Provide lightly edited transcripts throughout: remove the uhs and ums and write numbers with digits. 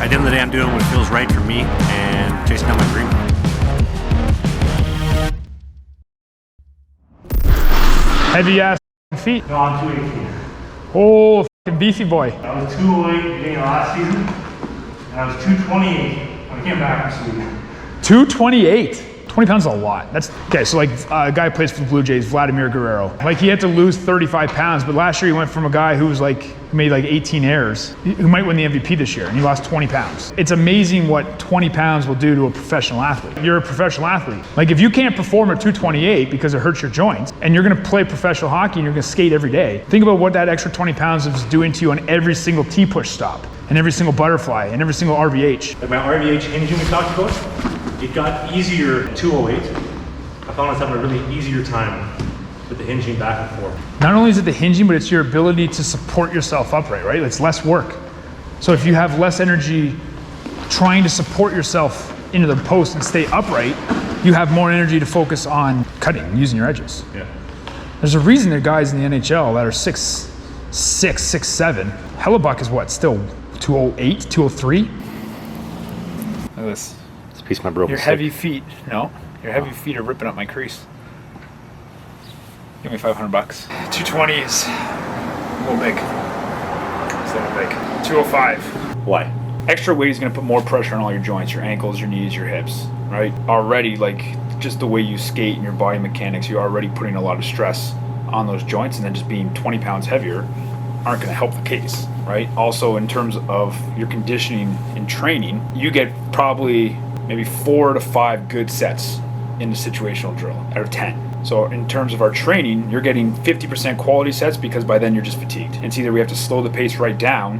At the end of the day, I'm doing what feels right for me and chasing down my dream. Heavy ass feet. No, I'm 218. Oh, f***ing beefy boy. I was 208 beginning of last season, and I was 228 when I came back from Sweden. 228. 20 pounds is a lot. That's okay. So like a guy who plays for the Blue Jays, Vladimir Guerrero. Like he had to lose 35 pounds, but last year he went from a guy who was like made like 18 errors, who might win the MVP this year, and he lost 20 pounds. It's amazing what 20 pounds will do to a professional athlete. You're a professional athlete. Like if you can't perform at 228 because it hurts your joints, and you're gonna play professional hockey and you're gonna skate every day, think about what that extra 20 pounds is doing to you on every single T-push stop, and every single butterfly, and every single RVH. Like my RVH hinging we talked about, it got easier at 208. I found I was having a really easier time with the hinging back and forth. Not only is it the hinging, but it's your ability to support yourself upright, right? It's less work. So if you have less energy trying to support yourself into the post and stay upright, you have more energy to focus on cutting and using your edges. Yeah. There's a reason there are guys in the NHL that are 6'6", 6'7". Hellebuck is what, still 208, 203? Look at this. It's a piece of my broken Your stick. heavy feet, no, your heavy feet are ripping up my crease. Give me 500 bucks. 220 is a little big. It's a little big. 205. Why? Extra weight is going to put more pressure on all your joints, your ankles, your knees, your hips, right? Already, like, just the way you skate and your body mechanics, you're already putting a lot of stress on those joints, and then just being 20 pounds heavier aren't going to help the case, right? Also, in terms of your conditioning and training, you get probably maybe 4 to 5 good sets in the situational drill out of 10. So in terms of our training, you're getting 50% quality sets because by then you're just fatigued. It's either we have to slow the pace right down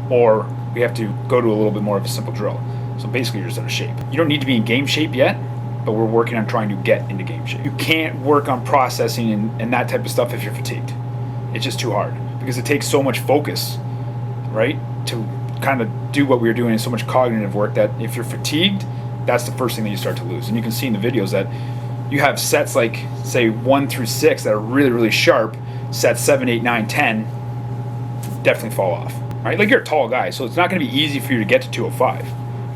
or we have to go to a little bit more of a simple drill. So basically you're just out of shape. You don't need to be in game shape yet, but we're working on trying to get into game shape. You can't work on processing and that type of stuff if you're fatigued. It's just too hard because it takes so much focus, right? To kind of do what we're doing and so much cognitive work that if you're fatigued, that's the first thing that you start to lose. And you can see in the videos that you have sets like, say, 1 through 6 that are really, really sharp. Sets 7, 8, 9, 10 definitely fall off, right? Like you're a tall guy, so it's not going to be easy for you to get to 205,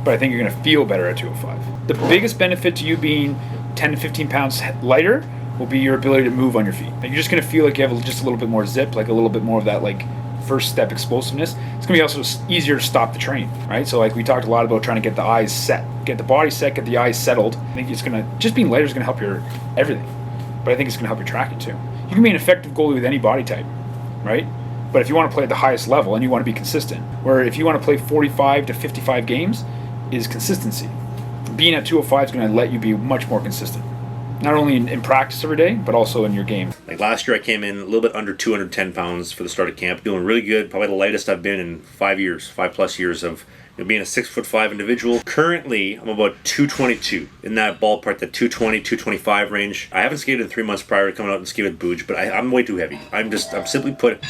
but I think you're going to feel better at 205. The biggest benefit to you being 10 to 15 pounds lighter will be your ability to move on your feet. Like you're just going to feel like you have just a little bit more zip, like a little bit more of that like first step explosiveness. It's going to be also easier to stop the train, right? So like we talked a lot about trying to get the eyes set, get the body set, get the eyes settled. I think it's going to, just being lighter is going to help your everything, but I think it's going to help your tracking too. You can be an effective goalie with any body type, right? But if you want to play at the highest level and you want to be consistent, where if you want to play 45 to 55 games is consistency. Being at 205 is going to let you be much more consistent. Not only in practice every day, but also in your game. Like last year I came in a little bit under 210 pounds for the start of camp. Doing really good, probably the lightest I've been in 5 years, 5+ years of being a 6'5" individual. Currently, I'm about 222, in that ballpark, the 220, 225 range. I haven't skated in 3 months prior to coming out and skate with Booge, but I'm way too heavy. I'm simply put,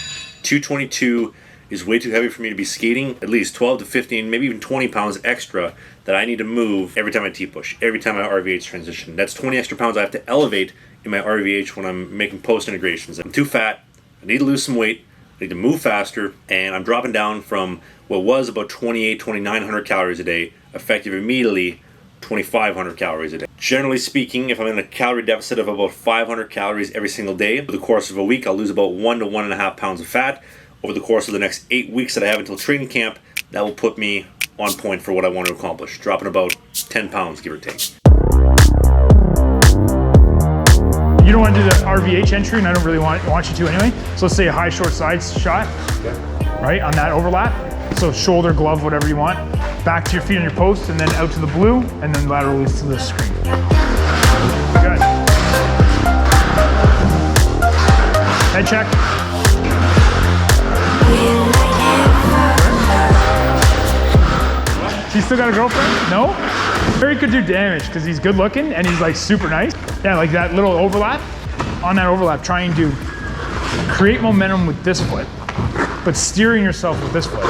222 is way too heavy for me to be skating at least 12 to 15, maybe even 20 pounds extra that I need to move every time I T-push, every time I RVH transition. That's 20 extra pounds I have to elevate in my RVH when I'm making post integrations. I'm too fat, I need to lose some weight, I need to move faster, and I'm dropping down from what was about 2,900 calories a day, effective immediately 2,500 calories a day. Generally speaking, if I'm in a calorie deficit of about 500 calories every single day, over the course of a week, I'll lose about 1 to 1.5 pounds of fat. Over the course of the next 8 weeks that I have until training camp, that will put me on point for what I want to accomplish, dropping about 10 pounds, give or take. You don't want to do the RVH entry, and I don't really want you to anyway. So let's say a high short side shot, right, on that overlap. So shoulder, glove, whatever you want. Back to your feet on your post, and then out to the blue, and then lateral release to the screen. Good. Head check. He still got a girlfriend? No? Barry could do damage because he's good looking and he's like super nice. Yeah, like that little overlap. On that overlap, trying to create momentum with this foot, but steering yourself with this foot.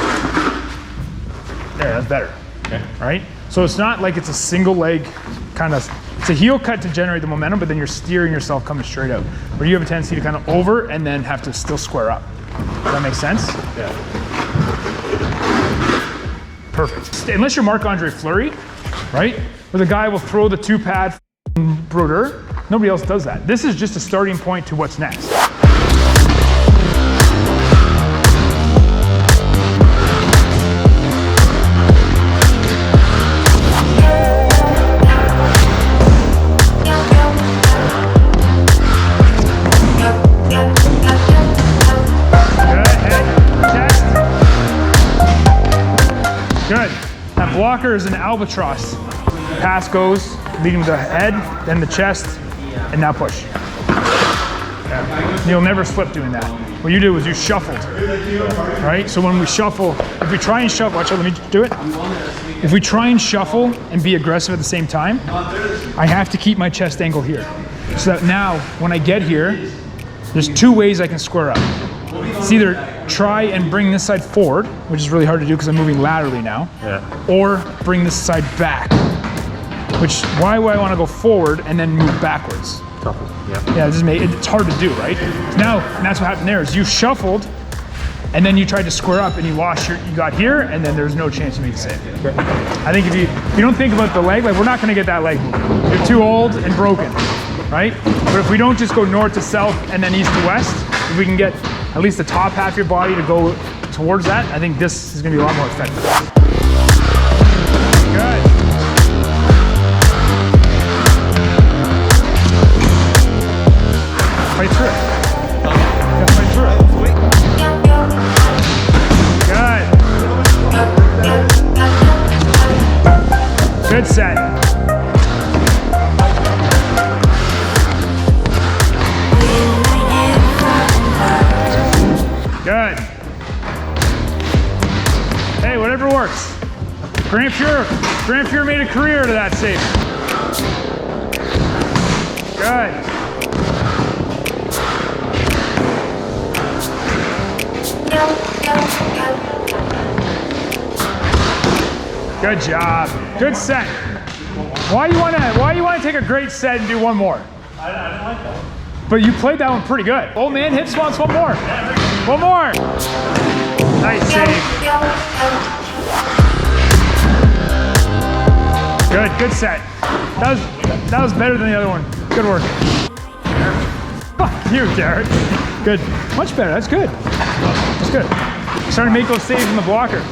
There, that's better. Okay. Right? So it's not like it's a single leg kind of, it's a heel cut to generate the momentum, but then you're steering yourself coming straight out. Where you have a tendency to kind of over and then have to still square up. Does that make sense? Yeah. Perfect. Unless you're Marc-Andre Fleury, right? Where the guy will throw the 2-pad brooder. Nobody else does that. This is just a starting point to what's next. Good. That blocker is an albatross. Pass goes, leading the head, then the chest, and now push. Yeah. You'll never slip doing that. What you did was you shuffled, right? So when we shuffle, if we try and shuffle, watch out, let me do it. If we try and shuffle and be aggressive at the same time, I have to keep my chest angle here. So that now, when I get here, there's 2 ways I can square up. It's either try and bring this side forward, which is really hard to do because I'm moving laterally now, or bring this side back, which, why would I want to go forward and then move backwards? Yeah, it's hard to do, right? Now, and that's what happened there, is you shuffled, and then you tried to square up and you got here, and then there's no chance you make the save. I think if you don't think about the leg, like we're not gonna get that leg moving. You're too old and broken, right? But if we don't just go north to south and then east to west, if we can get at least the top half of your body to go towards that, I think this is gonna be a lot more effective. Good. Fight through it. Yeah, fight through it. Good. Good set. Good. Hey, whatever works. Grant Fuhr made a career out of that save. Good. Good job. Good set. Why you wanna take a great set and do one more? I didn't like that. But you played that one pretty good. Old man Hips wants one more. One more. Nice save. Good set. That was better than the other one. Good work. Fuck you, Garrett. Good. Much better. That's good. That's good. Starting to make those saves in the blocker.